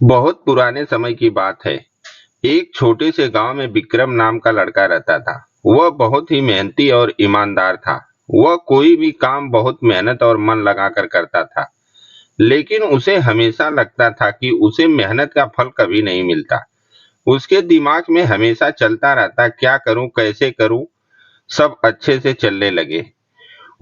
बहुत पुराने समय की बात है। एक छोटे से गांव में विक्रम नाम का लड़का रहता था। वह बहुत ही मेहनती और ईमानदार था। वह कोई भी काम बहुत मेहनत और मन लगाकर करता था, लेकिन उसे हमेशा लगता था कि उसे मेहनत का फल कभी नहीं मिलता। उसके दिमाग में हमेशा चलता रहता, क्या करूं, कैसे करूं, सब अच्छे से चलने लगे।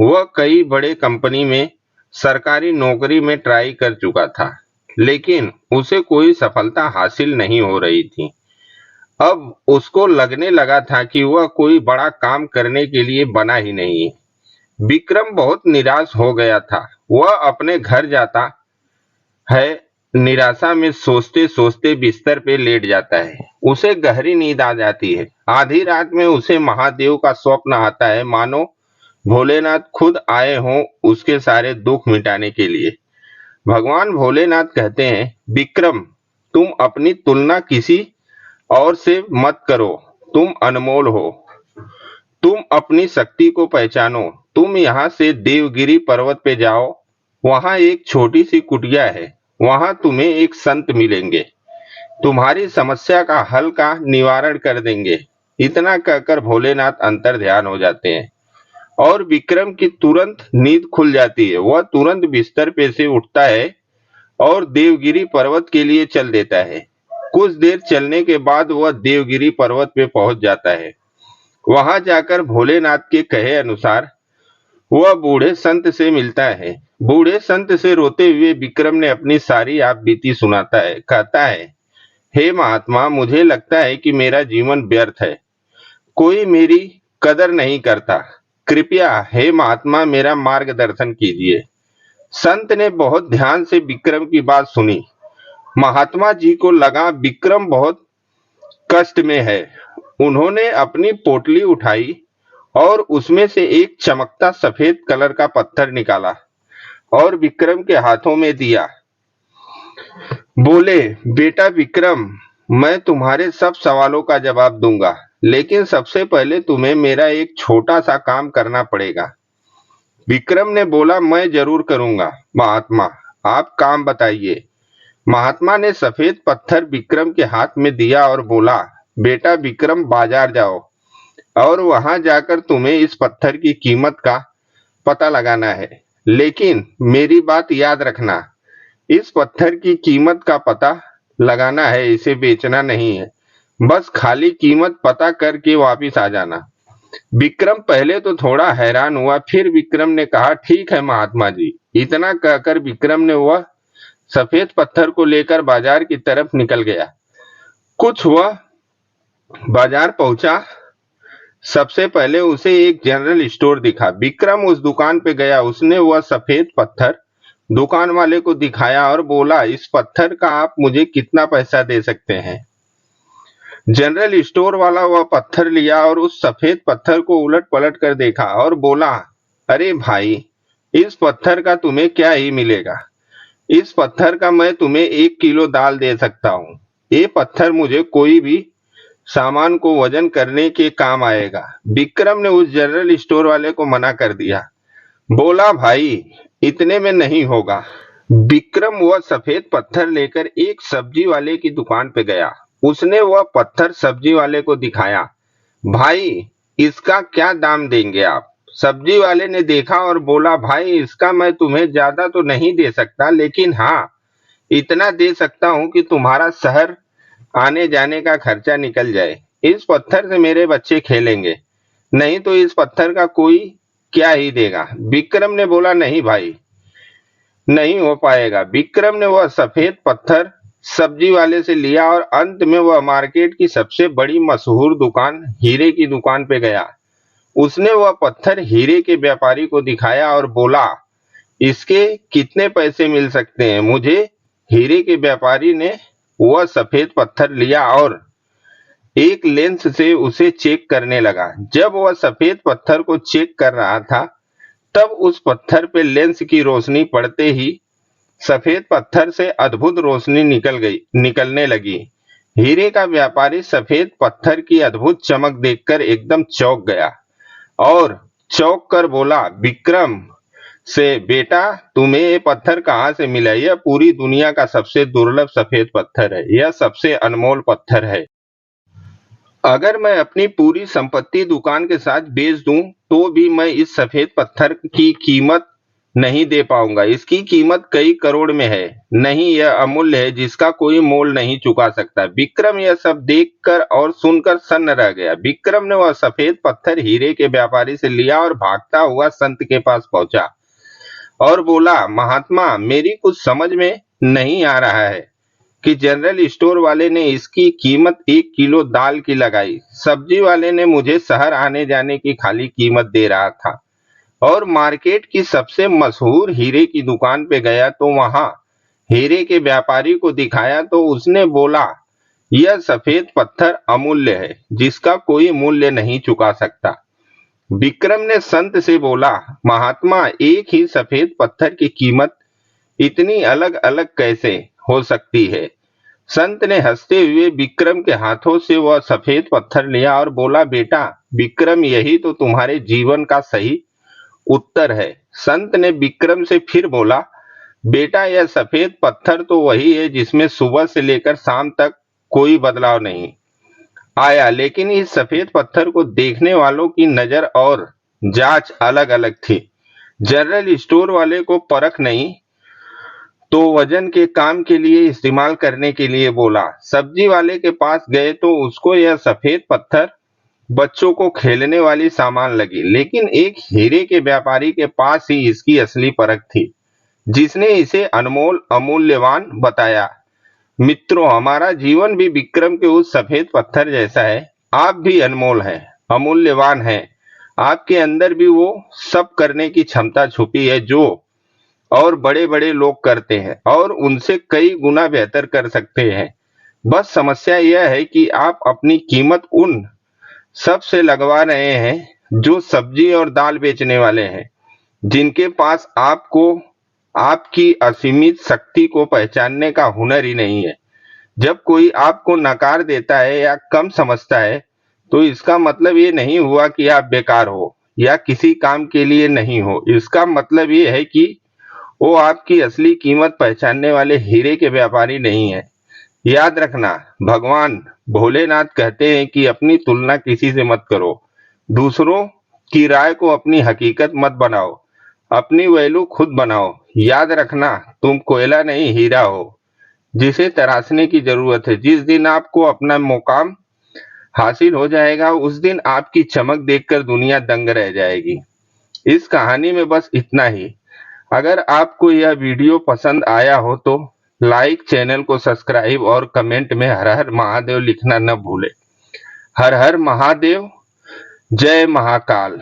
वह कई बड़े कंपनी में सरकारी नौकरी में ट्राई कर चुका था, लेकिन उसे कोई सफलता हासिल नहीं हो रही थी। अब उसको लगने लगा था कि वह कोई बड़ा काम करने के लिए बना ही नहीं है। विक्रम बहुत निराश हो गया था। वह अपने घर जाता है, निराशा में सोचते सोचते बिस्तर पे लेट जाता है। उसे गहरी नींद आ जाती है। आधी रात में उसे महादेव का स्वप्न आता है, मानो भोलेनाथ खुद आए हों उसके सारे दुख मिटाने के लिए। भगवान भोलेनाथ कहते हैं, विक्रम, तुम अपनी तुलना किसी और से मत करो। तुम अनमोल हो। तुम अपनी शक्ति को पहचानो। तुम यहाँ से देवगिरी पर्वत पे जाओ। वहाँ एक छोटी सी कुटिया है। वहाँ तुम्हें एक संत मिलेंगे। तुम्हारी समस्या का हल का निवारण कर देंगे। इतना कहकर भोलेनाथ अंतर ध्यान हो जाते हैं और विक्रम की तुरंत नींद खुल जाती है। वह तुरंत बिस्तर पे से उठता है और देवगिरी पर्वत के लिए चल देता है। कुछ देर चलने के बाद वह देवगिरी पर्वत पे पहुंच जाता है। वहां जाकर भोलेनाथ के कहे अनुसार वह बूढ़े संत से मिलता है। बूढ़े संत से रोते हुए विक्रम ने अपनी सारी आप बीती सुनाता है। कहता है, हे महात्मा, मुझे लगता है कि मेरा जीवन व्यर्थ है। कोई मेरी कदर नहीं करता। कृपया हे महात्मा, मेरा मार्गदर्शन कीजिए। संत ने बहुत ध्यान से विक्रम की बात सुनी। महात्मा जी को लगा विक्रम बहुत कष्ट में है। उन्होंने अपनी पोटली उठाई और उसमें से एक चमकता सफेद कलर का पत्थर निकाला और विक्रम के हाथों में दिया। बोले, बेटा विक्रम, मैं तुम्हारे सब सवालों का जवाब दूंगा, लेकिन सबसे पहले तुम्हें मेरा एक छोटा सा काम करना पड़ेगा। विक्रम ने बोला, मैं जरूर करूंगा महात्मा, आप काम बताइए। महात्मा ने सफेद पत्थर विक्रम के हाथ में दिया और बोला, बेटा विक्रम, बाजार जाओ और वहां जाकर तुम्हें इस पत्थर की कीमत का पता लगाना है। लेकिन मेरी बात याद रखना, इस पत्थर की कीमत का पता लगाना है, इसे बेचना नहीं है। बस खाली कीमत पता करके वापिस आ जाना। विक्रम पहले तो थोड़ा हैरान हुआ, फिर विक्रम ने कहा, ठीक है महात्मा जी। इतना कहकर विक्रम ने वह सफेद पत्थर को लेकर बाजार की तरफ निकल गया। कुछ वह बाजार पहुंचा, सबसे पहले उसे एक जनरल स्टोर दिखा। विक्रम उस दुकान पे गया। उसने वह सफेद पत्थर दुकान वाले को दिखाया और बोला, इस पत्थर का आप मुझे कितना पैसा दे सकते हैं? जनरल स्टोर वाला वह पत्थर लिया और उस सफेद पत्थर को उलट पलट कर देखा और बोला, अरे भाई, इस पत्थर का तुम्हें क्या ही मिलेगा। इस पत्थर का मैं तुम्हें 1 किलो दाल दे सकता हूँ। ये पत्थर मुझे कोई भी सामान को वजन करने के काम आएगा। विक्रम ने उस जनरल स्टोर वाले को मना कर दिया। बोला, भाई, इतने में नहीं होगा। विक्रम वह सफेद पत्थर लेकर एक सब्जी वाले की दुकान पे गया। उसने वह पत्थर सब्जी वाले को दिखाया। भाई, इसका क्या दाम देंगे आप? सब्जी वाले ने देखा और बोला, भाई, इसका मैं तुम्हें ज्यादा तो नहीं दे सकता, लेकिन हाँ, इतना दे सकता हूँ कि तुम्हारा शहर आने जाने का खर्चा निकल जाए। इस पत्थर से मेरे बच्चे खेलेंगे, नहीं तो इस पत्थर का कोई क्या ही देगा। विक्रम ने बोला, नहीं भाई, नहीं हो पाएगा। विक्रम ने वह सफेद पत्थर सब्जी वाले से लिया और अंत में वह मार्केट की सबसे बड़ी मशहूर दुकान हीरे की दुकान पे गया। उसने वह पत्थर हीरे के व्यापारी को दिखाया और बोला, इसके कितने पैसे मिल सकते हैं मुझे? हीरे के व्यापारी ने वह सफेद पत्थर लिया और एक लेंस से उसे चेक करने लगा। जब वह सफेद पत्थर को चेक कर रहा था, तब उस पत्थर पे लेंस की रोशनी पड़ते ही सफेद पत्थर से अद्भुत रोशनी निकलने लगी। हीरे का व्यापारी सफेद पत्थर की अद्भुत चमक देखकर एकदम चौंक गया और चौंक कर बोला, विक्रम, से, बेटा तुम्हें ये पत्थर कहाँ से मिला? यह पूरी दुनिया का सबसे दुर्लभ सफेद पत्थर है। यह सबसे अनमोल पत्थर है। अगर मैं अपनी पूरी संपत्ति दुकान के साथ बेच दूं, तो भी मैं इस सफेद पत्थर की कीमत नहीं दे पाऊंगा। इसकी कीमत कई करोड़ में है। नहीं, यह अमूल्य है, जिसका कोई मोल नहीं चुका सकता। विक्रम यह सब देखकर और सुनकर सन्न रह गया। विक्रम ने वह सफेद पत्थर हीरे के व्यापारी से लिया और भागता हुआ संत के पास पहुंचा और बोला, महात्मा, मेरी कुछ समझ में नहीं आ रहा है कि जनरल स्टोर वाले ने इसकी कीमत 1 किलो दाल की लगाई, सब्जी वाले ने मुझे शहर आने जाने की खाली कीमत दे रहा था, और मार्केट की सबसे मशहूर हीरे की दुकान पे गया तो वहां हीरे के व्यापारी को दिखाया तो उसने बोला, यह सफेद पत्थर अमूल्य है, जिसका कोई मूल्य नहीं चुका सकता। विक्रम ने संत से बोला, महात्मा, एक ही सफेद पत्थर की कीमत इतनी अलग अलग कैसे हो सकती है? संत ने हंसते हुए विक्रम के हाथों से वह सफेद पत्थर लिया और बोला, बेटा विक्रम, यही तो तुम्हारे जीवन का सही उत्तर है। संत ने विक्रम से फिर बोला, बेटा, यह सफेद पत्थर तो वही है जिसमें सुबह से लेकर शाम तक कोई बदलाव नहीं आया, लेकिन इस सफेद पत्थर को देखने वालों की नजर और जांच अलग अलग थी। जनरल स्टोर वाले को परख नहीं तो वजन के काम के लिए इस्तेमाल करने के लिए बोला। सब्जी वाले के पास गए तो उसको यह सफेद पत्थर बच्चों को खेलने वाली सामान लगी, लेकिन एक हीरे के व्यापारी के पास ही इसकी असली परख थी, जिसने इसे अनमोल अमूल्यवान बताया। मित्रों, हमारा जीवन भी विक्रम के उस सफेद पत्थर जैसा है। आप भी अनमोल हैं, अमूल्यवान हैं। आपके अंदर भी वो सब करने की क्षमता छुपी है जो और बड़े बड़े लोग करते हैं और उनसे कई गुना बेहतर कर सकते हैं। बस समस्या यह है कि आप अपनी कीमत उन सब से लगवा रहे हैं जो सब्जी और दाल बेचने वाले हैं, जिनके पास आपको आपकी असीमित शक्ति को पहचानने का हुनर ही नहीं है। जब कोई आपको नकार देता है या कम समझता है, तो इसका मतलब ये नहीं हुआ कि आप बेकार हो या किसी काम के लिए नहीं हो। इसका मतलब ये है कि वो आपकी असली कीमत पहचानने वाले हीरे के व्यापारी नहीं है। याद रखना, भगवान भोलेनाथ कहते हैं कि अपनी तुलना किसी से मत करो, दूसरों की राय को अपनी हकीकत मत बनाओ, अपनी वैल्यू खुद बनाओ। याद रखना, तुम कोयला नहीं, हीरा हो, जिसे तराशने की जरूरत है। जिस दिन आपको अपना मुकाम हासिल हो जाएगा, उस दिन आपकी चमक देखकर दुनिया दंग रह जाएगी। इस कहानी में बस इतना ही। अगर आपको यह वीडियो पसंद आया हो तो लाइक, चैनल को सब्सक्राइब और कमेंट में हर हर महादेव लिखना न भूलें। हर हर महादेव, जय महाकाल।